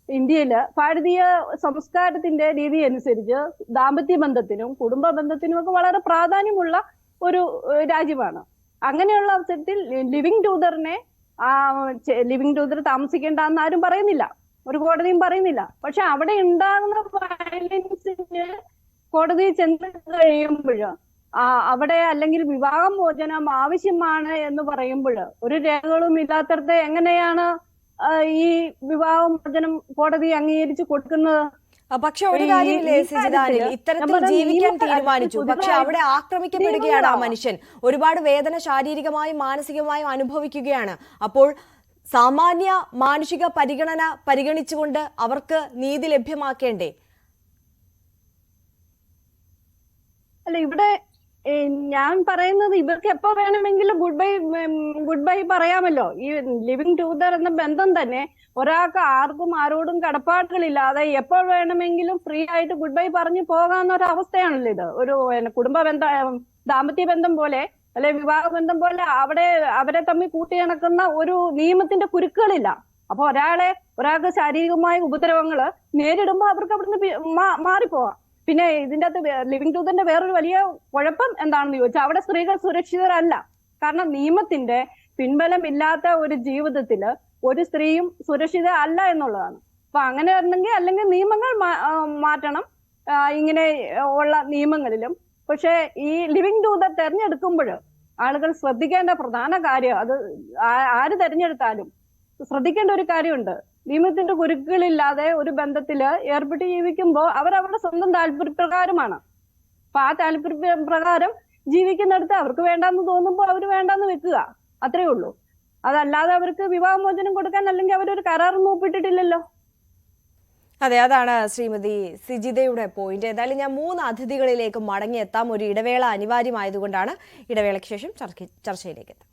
ഇന്ത്യയില് ഭാരതീയ സംസ്കാരത്തിന്റെ രീതി അനുസരിച്ച് ദാമ്പത്യ ബന്ധത്തിനും കുടുംബ ബന്ധത്തിനും ഒക്കെ വളരെ പ്രാധാന്യമുള്ള ഒരു രാജ്യമാണ്. അങ്ങനെയുള്ള അവസരത്തിൽ ലിവിങ് ടൂഗദർ താമസിക്കേണ്ട എന്ന് ആരും പറയുന്നില്ല, ഒരു കോടതിയും പറയുന്നില്ല. പക്ഷെ അവിടെ ഉണ്ടാകുന്ന വയലൻസിന് കോടതി ചെന്ന് കഴിയുമ്പോൾ അവിടെ അല്ലെങ്കിൽ വിവാഹമോചനം ആവശ്യമാണ് എന്ന് പറയുമ്പോൾ ഒരു രേഖകളും ഇല്ലാത്തടത്ത് എങ്ങനെയാണ് ഈ വിവാഹമോചനം കോടതി അംഗീകരിച്ച് കൊടുക്കുന്നത്? പക്ഷെ ഒരു കാര്യമില്ലേ സിജിതാനിൽ, ഇത്തരത്തിൽ ജീവിക്കാൻ തീരുമാനിച്ചു, പക്ഷെ അവിടെ ആക്രമിക്കപ്പെടുകയാണ് ആ മനുഷ്യൻ. ഒരുപാട് വേദന ശാരീരികമായും മാനസികമായും അനുഭവിക്കുകയാണ്. അപ്പോൾ സാമാന്യ മാനുഷിക പരിഗണിച്ചുകൊണ്ട് അവർക്ക് നീതി ലഭ്യമാക്കേണ്ടേ? അല്ല, ഇവിടെ ഞാൻ പറയുന്നത് ഇവർക്ക് എപ്പോ വേണമെങ്കിലും ഗുഡ് ബൈ പറയാമല്ലോ. ഈ ലിവിങ് ടൂഗദർ എന്ന ബന്ധം തന്നെ ഒരാൾക്ക് ആരോടും കടപ്പാടുകളില്ലാതെ എപ്പോൾ വേണമെങ്കിലും ഫ്രീ ആയിട്ട് ഗുഡ് ബൈ പറഞ്ഞു പോകാവുന്ന ഒരു അവസ്ഥയാണല്ലോ ഇത്. ഒരു ദാമ്പത്യ ബന്ധം പോലെ അല്ലെ വിവാഹ ബന്ധം പോലെ അവരെ തമ്മിൽ കൂട്ടിയിണക്കുന്ന ഒരു നിയമത്തിന്റെ കുരുക്കുകളില്ല. അപ്പൊ ഒരാൾക്ക് ശാരീരികമായ ഉപദ്രവങ്ങള് നേരിടുമ്പോൾ അവർക്ക് അവിടുന്ന് മാറിപ്പോവാം. പിന്നെ ഇതിന്റെ അകത്ത് ലിവിങ് ടൂഗദറിന്റെ വേറൊരു വലിയ കുഴപ്പം എന്താണെന്ന് ചോദിച്ചാൽ അവിടെ സ്ത്രീകൾ സുരക്ഷിതരല്ല. കാരണം നിയമത്തിന്റെ പിൻബലം ഇല്ലാത്ത ഒരു ജീവിതത്തില് ഒരു സ്ത്രീയും സുരക്ഷിത അല്ല എന്നുള്ളതാണ്. അപ്പൊ അങ്ങനെ അല്ലെങ്കിൽ നിയമങ്ങൾ മാറ്റണം ഇങ്ങനെ ഉള്ള നിയമങ്ങളിലും. പക്ഷെ ഈ ലിവിങ് ടൂഗദർ തെരഞ്ഞെടുക്കുമ്പോൾ ആളുകൾ ശ്രദ്ധിക്കേണ്ട പ്രധാന കാര്യം, അത് ആര് തെരഞ്ഞെടുത്താലും ശ്രദ്ധിക്കേണ്ട ഒരു കാര്യമുണ്ട്. നിയമത്തിന്റെ കുരുക്കുകളില്ലാതെ ഒരു ബന്ധത്തില് ഏർപ്പെട്ട് ജീവിക്കുമ്പോൾ അവരവരുടെ സ്വന്തം താല്പര്യപ്രകാരമാണ്. അപ്പൊ ആ താല്പര്യപ്രകാരം ജീവിക്കുന്നിടത്ത് അവർക്ക് വേണ്ടാന്ന് തോന്നുമ്പോൾ അവർ വേണ്ടാന്ന് വെക്കുക, അത്രേ ഉള്ളൂ. അതല്ലാതെ അവർക്ക് വിവാഹമോചനം കൊടുക്കാൻ അല്ലെങ്കിൽ അവരൊരു കരാറൊന്നും ഒപ്പിട്ടിട്ടില്ലല്ലോ. അതെ, അതാണ് ശ്രീമതി സിജിതയുടെ പോയിന്റ്. ഏതായാലും ഞാൻ 3 അതിഥികളിലേക്ക് മടങ്ങിയെത്താം. ഒരു ഇടവേള അനിവാര്യമായതുകൊണ്ടാണ്. ഇടവേളയ്ക്ക് ശേഷം ചർച്ചയിലേക്ക് എത്താം.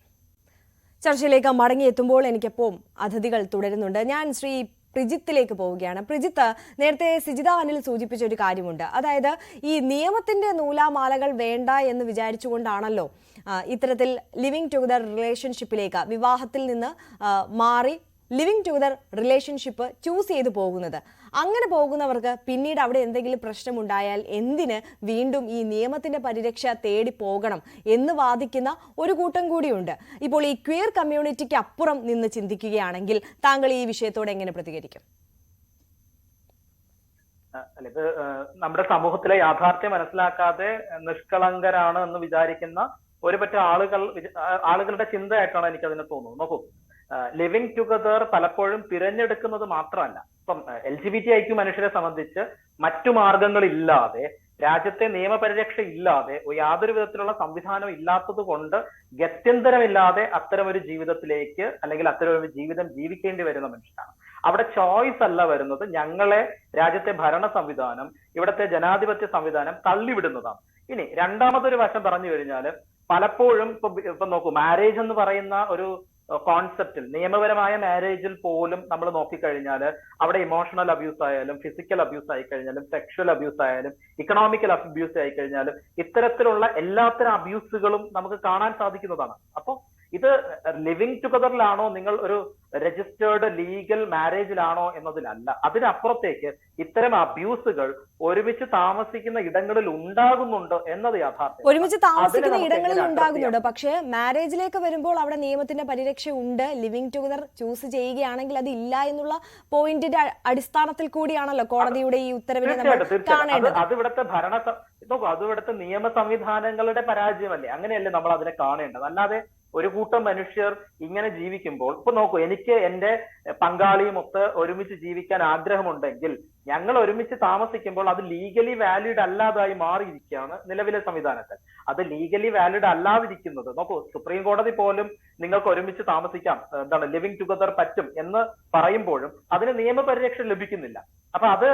ചർച്ചയിലേക്ക് മടങ്ങിയെത്തുമ്പോൾ എനിക്കൊപ്പം അതിഥികൾ തുടരുന്നുണ്ട്. ഞാൻ ശ്രീ പ്രിജിത്തിലേക്ക് പോവുകയാണ്. പ്രിജിത്ത്, നേരത്തെ സിജിത അനിൽ സൂചിപ്പിച്ച ഒരു കാര്യമുണ്ട്. അതായത് ഈ നിയമത്തിന്റെ നൂലാമാലകൾ വേണ്ട എന്ന് വിചാരിച്ചുകൊണ്ടാണല്ലോ ഇത്തരത്തിൽ ലിവിങ് ടുഗദർ റിലേഷൻഷിപ്പിലേക്ക്, വിവാഹത്തിൽ നിന്ന് മാറി ലിവിങ് ടുഗദർ റിലേഷൻഷിപ്പ് ചൂസ് ചെയ്ത് പോകുന്നത്. അങ്ങനെ പോകുന്നവർക്ക് പിന്നീട് അവിടെ എന്തെങ്കിലും പ്രശ്നമുണ്ടായാൽ എന്തിന് വീണ്ടും ഈ നിയമത്തിന്റെ പരിരക്ഷ തേടി പോകണം എന്ന് വാദിക്കുന്ന ഒരു കൂട്ടം കൂടിയുണ്ട്. ഇപ്പോൾ ഈ ക്വയർ കമ്മ്യൂണിറ്റിക്ക് അപ്പുറം നിന്ന് ചിന്തിക്കുകയാണെങ്കിൽ താങ്കൾ ഈ വിഷയത്തോട് എങ്ങനെ പ്രതികരിക്കും? ഇത് നമ്മുടെ സമൂഹത്തിലെ യാഥാർത്ഥ്യം മനസ്സിലാക്കാതെ നിഷ്കളങ്കരാണ് എന്ന് വിചാരിക്കുന്ന ഒരുപറ്റം ആളുകളുടെ ചിന്തയായിട്ടാണ് എനിക്കതിനെ തോന്നുന്നത്. നോക്കൂ, ലിവിങ് ടുഗദർ പലപ്പോഴും തിരഞ്ഞെടുക്കുന്നത് മാത്രമല്ല, ഇപ്പം LGBTIQ മനുഷ്യരെ സംബന്ധിച്ച് മറ്റു മാർഗങ്ങളില്ലാതെ, രാജ്യത്തെ നിയമപരിരക്ഷ ഇല്ലാതെ, യാതൊരു വിധത്തിലുള്ള സംവിധാനം ഇല്ലാത്തത് കൊണ്ട് ഗത്യന്തരമില്ലാതെ അത്തരം ഒരു ജീവിതത്തിലേക്ക് അല്ലെങ്കിൽ അത്തരം ഒരു ജീവിതം ജീവിക്കേണ്ടി വരുന്ന മനുഷ്യരാണ്. അവിടെ ചോയ്സ് അല്ല വരുന്നത്, ഞങ്ങളെ രാജ്യത്തെ ഭരണ സംവിധാനം, ഇവിടുത്തെ ജനാധിപത്യ സംവിധാനം തള്ളിവിടുന്നതാണ്. ഇനി രണ്ടാമതൊരു വശം പറഞ്ഞു കഴിഞ്ഞാൽ പലപ്പോഴും ഇപ്പൊ നോക്കൂ, മാരേജ് എന്ന് പറയുന്ന ഒരു കോൺസെപ്റ്റിൽ, നിയമപരമായ മാരേജിൽ പോലും നമ്മൾ നോക്കിക്കഴിഞ്ഞാൽ അവിടെ ഇമോഷണൽ അബ്യൂസ് ആയാലും ഫിസിക്കൽ അബ്യൂസ് ആയി കഴിഞ്ഞാലും സെക്ഷൽ അബ്യൂസ് ആയാലും ഇക്കണോമിക്കൽ അബ്യൂസ് ആയി കഴിഞ്ഞാലും ഇത്തരത്തിലുള്ള എല്ലാത്തരം അബ്യൂസുകളും നമുക്ക് കാണാൻ സാധിക്കുന്നതാണ്. അപ്പൊ ഇത് ലിവിങ് ടുഗദറിലാണോ, നിങ്ങൾ ഒരു രജിസ്റ്റേർഡ് ലീഗൽ മാരേജിലാണോ എന്നതിലല്ല. അതിനപ്പുറത്തേക്ക് ഇത്തരം അബ്യൂസുകൾ ഒരുമിച്ച് താമസിക്കുന്ന ഇടങ്ങളിൽ ഉണ്ടാകുന്നുണ്ട് എന്നത് യാഥാർത്ഥ്യം. ഒരുമിച്ച് താമസിക്കുന്ന ഇടങ്ങളിൽ ഉണ്ടാകുന്നുണ്ട്, പക്ഷേ മാരേജിലേക്ക് വരുമ്പോൾ അവിടെ നിയമത്തിന്റെ പരിരക്ഷ ഉണ്ട്. ലിവിങ് ടുഗദർ ചൂസ് ചെയ്യുകയാണെങ്കിൽ അത് ഇല്ല എന്നുള്ള പോയിന്റിന്റെ അടിസ്ഥാനത്തിൽ കൂടിയാണല്ലോ കോടതിയുടെ ഈ ഉത്തരവിനെ നമ്മൾ കാണേണ്ടത്. അത് ഇവിടുത്തെ നോക്കൂ, അത് ഇവിടുത്തെ നിയമ സംവിധാനങ്ങളുടെ പരാജയമല്ലേ, അങ്ങനെയല്ലേ നമ്മൾ അതിനെ കാണേണ്ടത്. അല്ലാതെ ഒരു കൂട്ടം മനുഷ്യർ ഇങ്ങനെ ജീവിക്കുമ്പോൾ, ഇപ്പൊ നോക്കൂ, എനിക്ക് എന്റെ പങ്കാളിയുമൊത്ത് ഒരുമിച്ച് ജീവിക്കാൻ ആഗ്രഹമുണ്ടെങ്കിൽ ഞങ്ങൾ ഒരുമിച്ച് താമസിക്കുമ്പോൾ അത് ലീഗലി വാലിഡ് അല്ലാതായി മാറിയിരിക്കുകയാണ് നിലവിലെ സംവിധാനത്തിൽ. അത് ലീഗലി വാലിഡ് അല്ലാതിരിക്കുന്നത്, നോക്കൂ, സുപ്രീം കോടതി പോലും നിങ്ങൾക്ക് ഒരുമിച്ച് താമസിക്കാം, എന്താണ് ലിവിങ് ടുഗദർ പറ്റും എന്ന് പറയുമ്പോഴും അതിന് നിയമപരിരക്ഷ ലഭിക്കുന്നില്ല. അപ്പൊ അത്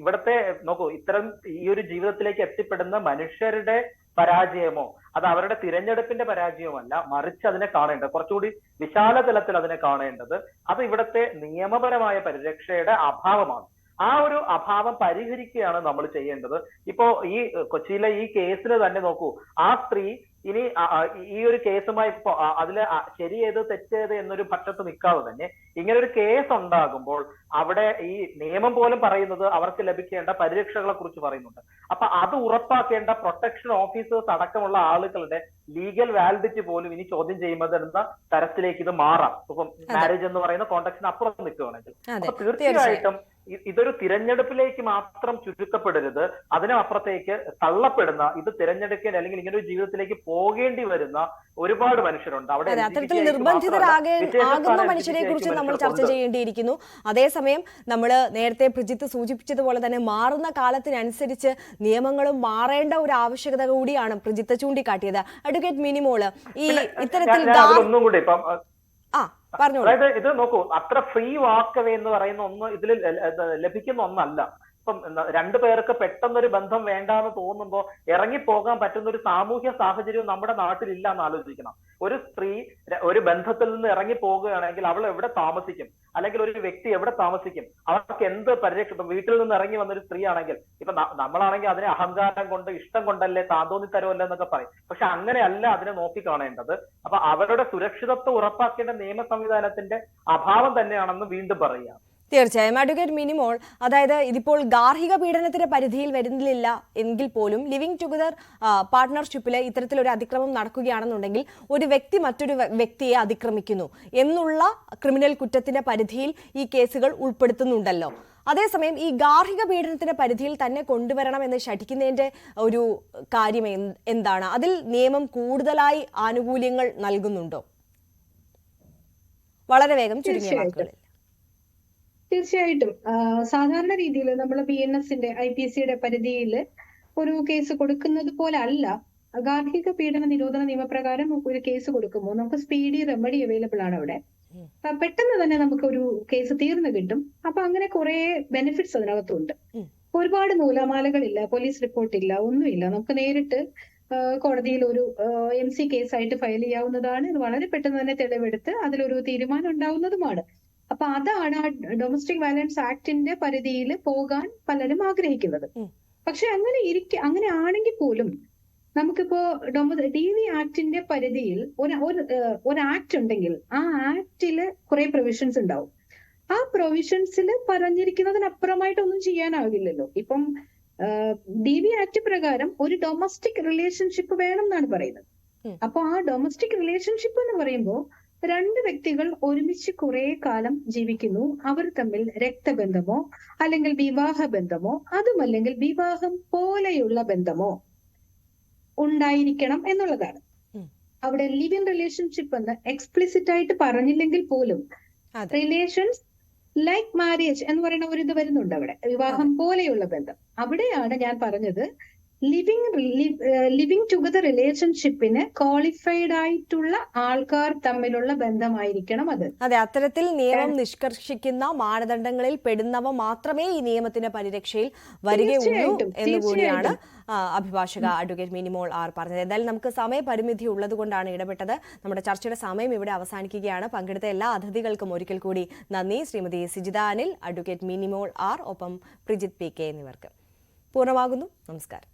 ഇവിടുത്തെ നോക്കൂ, ഇത്തരം ഈ ഒരു ജീവിതത്തിലേക്ക് എത്തിപ്പെടുന്ന മനുഷ്യരുടെ പരാജയമോ അത് അവരുടെ തിരഞ്ഞെടുപ്പിന്റെ പരാജയമല്ല, മറിച്ച് അതിനെ കാണേണ്ടത് കുറച്ചുകൂടി വിശാല തലത്തിൽ അതിനെ കാണേണ്ടത് അത് ഇവിടുത്തെ നിയമപരമായ പരിരക്ഷയുടെ അഭാവമാണ്. ആ ഒരു അഭാവം പരിഹരിക്കുകയാണ് നമ്മൾ ചെയ്യേണ്ടത്. ഇപ്പോ ഈ കൊച്ചിയിലെ ഈ കേസിൽ തന്നെ നോക്കൂ, ആ സ്ത്രീ ഇനി ഈ ഒരു കേസുമായി ഇപ്പോ അതില് ശരിയേത് തെറ്റേത് എന്നൊരു പക്ഷത്ത് നിൽക്കാതെ തന്നെ ഇങ്ങനെ ഒരു കേസ് ഉണ്ടാകുമ്പോൾ അവിടെ ഈ നിയമം പോലും പറയുന്നത് അവർക്ക് ലഭിക്കേണ്ട പരിരക്ഷകളെ കുറിച്ച് പറയുന്നുണ്ട്. അപ്പൊ അത് ഉറപ്പാക്കേണ്ട പ്രൊട്ടക്ഷൻ ഓഫീസേഴ്സ് അടക്കമുള്ള ആളുകളുടെ ലീഗൽ വാലിഡിറ്റി പോലും ഇനി ചോദ്യം ചെയ്യുന്നത് എന്ന തരത്തിലേക്ക് ഇത് മാറാം. ഇപ്പം മാരേജ് എന്ന് പറയുന്ന കോണ്ടക്സിന് അപ്പുറം നിൽക്കുകയാണെങ്കിൽ. അപ്പൊ തീർച്ചയായിട്ടും ഇതൊരു തിരഞ്ഞെടുപ്പിലേക്ക് മാത്രം ചുരുക്കപ്പെടരുത്, അതിനപ്പുറത്തേക്ക് തള്ളപ്പെടുന്ന, ഇത് തിരഞ്ഞെടുക്കേണ്ട അല്ലെങ്കിൽ ഇങ്ങനെ ഒരു ജീവിതത്തിലേക്ക് പോകേണ്ടി വരുന്ന ഒരുപാട് മനുഷ്യരുണ്ട്. അവിടെ നിർബന്ധിതരാകുന്ന മനുഷ്യരെ കുറിച്ച് നമ്മൾ ചർച്ച ചെയ്യേണ്ടിയിരിക്കുന്നു. അതേസമയം നമ്മൾ നേരത്തെ പ്രജിത്ത് സൂചിപ്പിച്ചതുപോലെ തന്നെ മാറുന്ന കാലത്തിനനുസരിച്ച് നിയമങ്ങളും മാറേണ്ട ഒരു ആവശ്യകത കൂടിയാണ് പ്രജിത്ത് ചൂണ്ടിക്കാട്ടിയത്. അഡ്വക്കേറ്റ് മിനിമോള്, ഈ ഇത്തരത്തിൽ അതായത് ഇത് നോക്കൂ, അത്ര ഫ്രീ വാക്കവേ എന്ന് പറയുന്ന ഒന്ന് ഇതിൽ ലഭിക്കുന്ന ഒന്നല്ല. ഇപ്പം രണ്ടു പേർക്ക് പെട്ടെന്നൊരു ബന്ധം വേണ്ടാന്ന് തോന്നുമ്പോൾ ഇറങ്ങിപ്പോകാൻ പറ്റുന്ന ഒരു സാമൂഹ്യ സാഹചര്യം നമ്മുടെ നാട്ടിലില്ല എന്ന് ആലോചിക്കണം. ഒരു സ്ത്രീ ഒരു ബന്ധത്തിൽ നിന്ന് ഇറങ്ങി പോകുകയാണെങ്കിൽ അവൾ എവിടെ താമസിക്കും, അല്ലെങ്കിൽ ഒരു വ്യക്തി എവിടെ താമസിക്കും, അവർക്ക് എന്ത് പരിരക്ഷ. ഇപ്പം വീട്ടിൽ നിന്ന് ഇറങ്ങി വന്നൊരു സ്ത്രീ ആണെങ്കിൽ ഇപ്പൊ നമ്മളാണെങ്കിൽ അതിനെ അഹങ്കാരം കൊണ്ട് ഇഷ്ടം കൊണ്ടല്ലേ താന്തോന്നി തരുമല്ലോ എന്നൊക്കെ പറയും. പക്ഷെ അങ്ങനെയല്ല അതിനെ നോക്കിക്കാണേണ്ടത്. അപ്പൊ അവരുടെ സുരക്ഷിതത്വം ഉറപ്പാക്കേണ്ട നിയമ സംവിധാനത്തിന്റെ അഭാവം തന്നെയാണെന്ന് വീണ്ടും പറയുക. തീർച്ചയായും അഡ്വക്കേറ്റ് മിനിമോൾ, അതായത് ഇതിപ്പോൾ ഗാർഹിക പീഡനത്തിന്റെ പരിധിയിൽ വരുന്നില്ല എങ്കിൽ പോലും ലിവിങ് ടുഗദർ പാർട്ട്ണർഷിപ്പിൽ ഇത്തരത്തിലൊരു അതിക്രമം നടക്കുകയാണെന്നുണ്ടെങ്കിൽ ഒരു വ്യക്തി മറ്റൊരു വ്യക്തിയെ അതിക്രമിക്കുന്നു എന്നുള്ള ക്രിമിനൽ കുറ്റത്തിന്റെ പരിധിയിൽ ഈ കേസുകൾ ഉൾപ്പെടുത്തുന്നുണ്ടല്ലോ. അതേസമയം ഈ ഗാർഹിക പീഡനത്തിന്റെ പരിധിയിൽ തന്നെ കൊണ്ടുവരണമെന്ന് ശഠിക്കുന്നതിന്റെ ഒരു കാര്യം എന്താണ്? അതിൽ നിയമം കൂടുതലായി ആനുകൂല്യങ്ങൾ നൽകുന്നുണ്ടോ? വളരെ വേഗം ചുരുങ്ങിയ വാക്കുകളിൽ. തീർച്ചയായിട്ടും സാധാരണ രീതിയിൽ നമ്മൾ BNSന്റെ IPCയുടെ പരിധിയിൽ ഒരു കേസ് കൊടുക്കുന്നത് പോലെ അല്ല. ഗാർഹിക പീഡന നിരോധന നിയമപ്രകാരം ഒരു കേസ് കൊടുക്കുമ്പോൾ നമുക്ക് സ്പീഡി റെമഡി അവൈലബിൾ ആണ് അവിടെ. പെട്ടെന്ന് തന്നെ നമുക്ക് ഒരു കേസ് തീർന്നു കിട്ടും. അപ്പൊ അങ്ങനെ കുറെ ബെനിഫിറ്റ്സ് അതിനകത്തുണ്ട്. ഒരുപാട് നൂലാമാലകളില്ല, പോലീസ് റിപ്പോർട്ടില്ല, ഒന്നുമില്ല. നമുക്ക് നേരിട്ട് കോടതിയിൽ ഒരു MC കേസായിട്ട് ഫയൽ ചെയ്യാവുന്നതാണ്. ഇത് വളരെ പെട്ടെന്ന് തന്നെ തെളിവെടുത്ത് അതിലൊരു തീരുമാനം ഉണ്ടാവുന്നതുമാണ്. അപ്പൊ അതാണ് ആ ഡൊമസ്റ്റിക് വയലൻസ് ആക്ടിന്റെ പരിധിയിൽ പോകാൻ പലരും ആഗ്രഹിക്കുന്നത്. പക്ഷെ അങ്ങനെ ആണെങ്കിൽ പോലും നമുക്കിപ്പോ DV ആക്ടിന്റെ പരിധിയിൽ ഒരു ആക്ട് ഉണ്ടെങ്കിൽ ആ ആക്ടില് കുറെ പ്രൊവിഷൻസ് ഉണ്ടാവും. ആ പ്രൊവിഷൻസിൽ പറഞ്ഞിരിക്കുന്നതിനപ്പുറമായിട്ടൊന്നും ചെയ്യാനാവില്ലല്ലോ. ഇപ്പം DV ആക്ട് പ്രകാരം ഒരു ഡൊമസ്റ്റിക് റിലേഷൻഷിപ്പ് വേണം എന്നാണ് പറയുന്നത്. അപ്പൊ ആ ഡൊമസ്റ്റിക് റിലേഷൻഷിപ്പ് എന്ന് പറയുമ്പോൾ രണ്ട് വ്യക്തികൾ ഒരുമിച്ച് കുറെ കാലം ജീവിക്കുന്നു. അവർ തമ്മിൽ രക്തബന്ധമോ അല്ലെങ്കിൽ വിവാഹ ബന്ധമോ അതുമല്ലെങ്കിൽ വിവാഹം പോലെയുള്ള ബന്ധമോ ഉണ്ടായിരിക്കണം എന്നുള്ളതാണ്. അവിടെ ലിവ് ഇൻ റിലേഷൻഷിപ്പ് എന്ന് എക്സ്പ്ലിസിറ്റ് ആയിട്ട് പറഞ്ഞില്ലെങ്കിൽ പോലും റിലേഷൻസ് ലൈക്ക് മാരേജ് എന്ന് പറയുന്ന ഒരു ഇത് വരുന്നുണ്ട് അവിടെ, വിവാഹം പോലെയുള്ള ബന്ധം. അവിടെയാണ് ഞാൻ പറഞ്ഞത് ലിവിങ് ടുഗദർ റിലേഷൻഷിപ്പിന് ക്വാളിഫൈഡ് ആയിട്ടുള്ള ആൾക്കാർ തമ്മിലുള്ള ബന്ധമായിരിക്കണം അത്. അതെ, അത്തരത്തിൽ നിയമം നിഷ്കർഷിക്കുന്ന മാനദണ്ഡങ്ങളിൽ പെടുന്നവ മാത്രമേ ഈ നിയമത്തിന്റെ പരിരക്ഷയിൽ വരികയുള്ളൂ എന്നുകൂടിയാണ് അഭിഭാഷക അഡ്വക്കേറ്റ് മിനിമോൾ ആർ പറഞ്ഞത്. എന്തായാലും നമുക്ക് സമയപരിമിതി ഉള്ളതുകൊണ്ടാണ് ഇടപെട്ടത്. നമ്മുടെ ചർച്ചയുടെ സമയം ഇവിടെ അവസാനിക്കുകയാണ്. പങ്കെടുത്ത എല്ലാ അതിഥികൾക്കും ഒരിക്കൽ കൂടി നന്ദി. ശ്രീമതി സിജിത അനിൽ, അഡ്വക്കേറ്റ് മിനിമോൾ ആർ, ഒപ്പം പ്രിജിത് PK എന്നിവർക്ക് പൂർണ്ണമാകുന്നു. നമസ്കാരം.